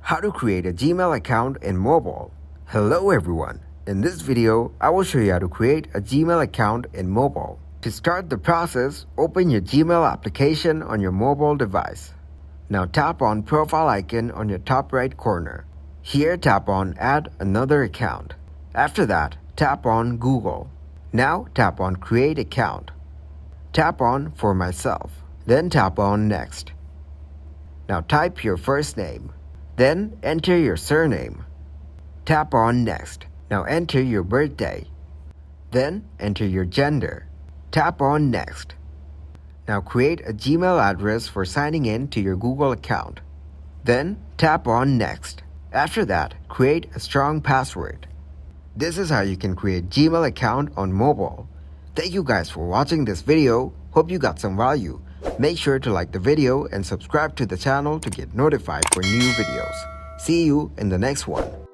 How to create a Gmail account in mobile. Hello everyone. In this video, I will show you how to create a Gmail account in mobile. To start the process, open your Gmail application on your mobile device. Now tap on profile icon on your top right corner. Here tap on add another account. After that, tap on Google. Now tap on create account. Tap on for myself. Then tap on next. Now type your first name. Then enter your surname. Tap on next. Now enter your birthday. Then enter your gender. Tap on next. Now create a Gmail address for signing in to your Google account. Then tap on next. After that, create a strong password. This is how you can create Gmail account on mobile. Thank you guys for watching this video. Hope you got some value. Make sure to like the video and subscribe to the channel to get notified for new videos. See you in the next one.